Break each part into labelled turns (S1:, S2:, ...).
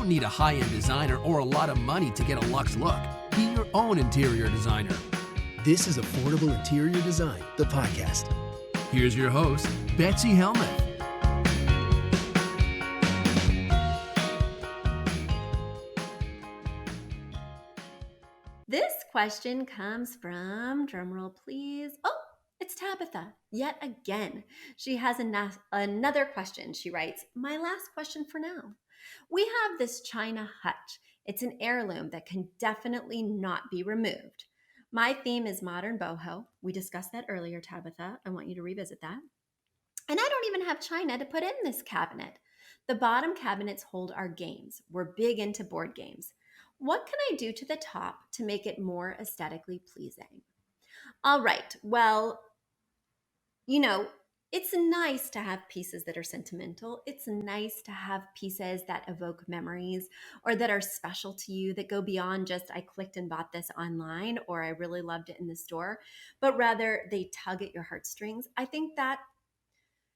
S1: don't need a high-end designer or a lot of money to get a luxe look. Be your own interior designer.
S2: This is Affordable Interior Design, the podcast.
S1: Here's your host, Betsy Helmuth.
S3: This question comes from, drumroll please, it's Tabitha, yet again. She has another question. She writes, my last question for now. We have this china hutch. It's an heirloom that can definitely not be removed. My theme is modern boho. We discussed that earlier, Tabitha. I want you to revisit that. And I don't even have china to put in this cabinet. The bottom cabinets hold our games. We're big into board games. What can I do to the top to make it more aesthetically pleasing? All right, well, it's nice to have pieces that are sentimental. It's nice to have pieces that evoke memories or that are special to you, that go beyond just I clicked and bought this online or I really loved it in the store, but rather they tug at your heartstrings. I think that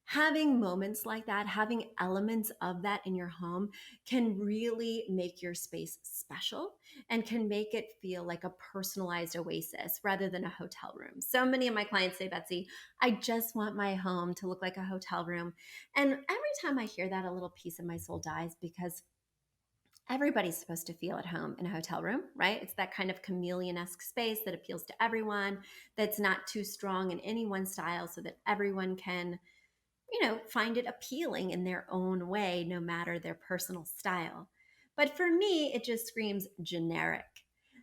S3: having moments like that, having elements of that in your home can really make your space special and can make it feel like a personalized oasis rather than a hotel room. So many of my clients say, Betsy, I just want my home to look like a hotel room. And every time I hear that, a little piece of my soul dies, because everybody's supposed to feel at home in a hotel room, right? It's that kind of chameleon-esque space that appeals to everyone, that's not too strong in any one style, so that everyone can find it appealing in their own way, no matter their personal style. But for me, it just screams generic.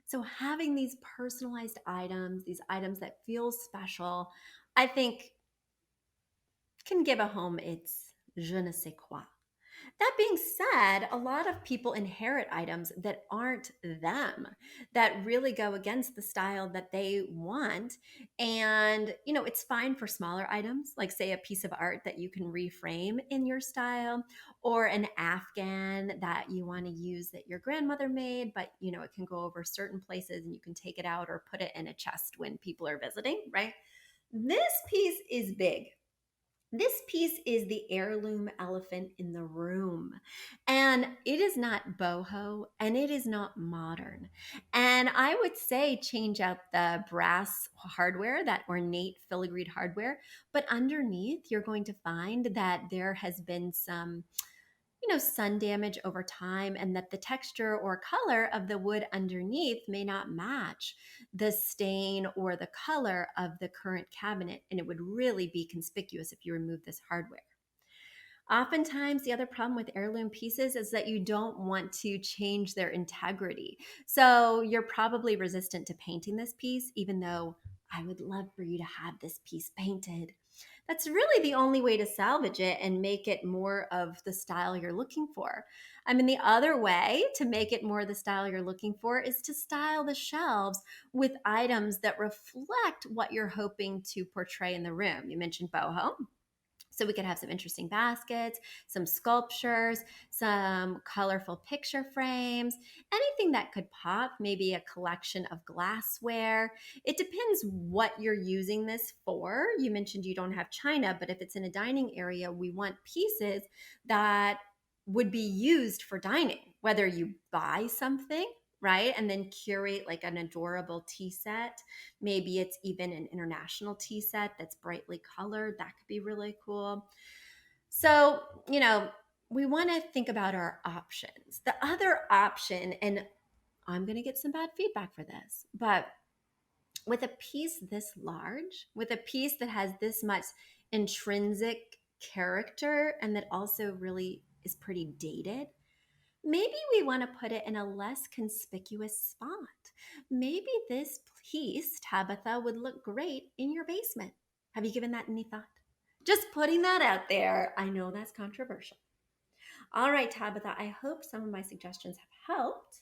S3: So having these personalized items, these items that feel special, I think can give a home its je ne sais quoi. That being said, a lot of people inherit items that aren't them, that really go against the style that they want. And, it's fine for smaller items, like say a piece of art that you can reframe in your style, or an Afghan that you want to use that your grandmother made, but, it can go over certain places and you can take it out or put it in a chest when people are visiting, right? This piece is big. This piece is the heirloom elephant in the room, and it is not boho and it is not modern. And I would say change out the brass hardware, that ornate filigreed hardware, but underneath you're going to find that there has been some sun damage over time, and that the texture or color of the wood underneath may not match the stain or the color of the current cabinet. And it would really be conspicuous if you remove this hardware. Oftentimes, the other problem with heirloom pieces is that you don't want to change their integrity. So you're probably resistant to painting this piece, even though I would love for you to have this piece painted. That's really the only way to salvage it and make it more of the style you're looking for. I mean, the other way to make it more the style you're looking for is to style the shelves with items that reflect what you're hoping to portray in the room. You mentioned boho. So we could have some interesting baskets, some sculptures, some colorful picture frames, anything that could pop, maybe a collection of glassware. It depends what you're using this for. You mentioned you don't have china, but if it's in a dining area, we want pieces that would be used for dining, whether you buy something, right? And then curate like an adorable tea set. Maybe it's even an international tea set that's brightly colored. That could be really cool. So, we want to think about our options. The other option, and I'm going to get some bad feedback for this, but with a piece this large, with a piece that has this much intrinsic character and that also really is pretty dated, maybe we want to put it in a less conspicuous spot. Maybe this piece, Tabitha, would look great in your basement. Have you given that any thought? Just putting that out there. I know that's controversial. All right, Tabitha, I hope some of my suggestions have helped.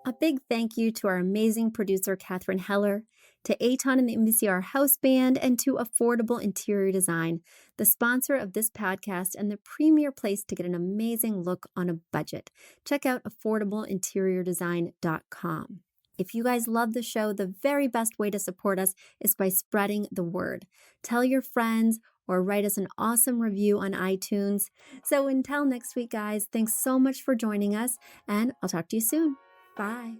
S4: A big thank you to our amazing producer, Catherine Heller, to Aton and the MCR House Band, and to Affordable Interior Design, the sponsor of this podcast and the premier place to get an amazing look on a budget. Check out affordableinteriordesign.com. If you guys love the show, the very best way to support us is by spreading the word. Tell your friends or write us an awesome review on iTunes. So until next week, guys, thanks so much for joining us, and I'll talk to you soon. Bye.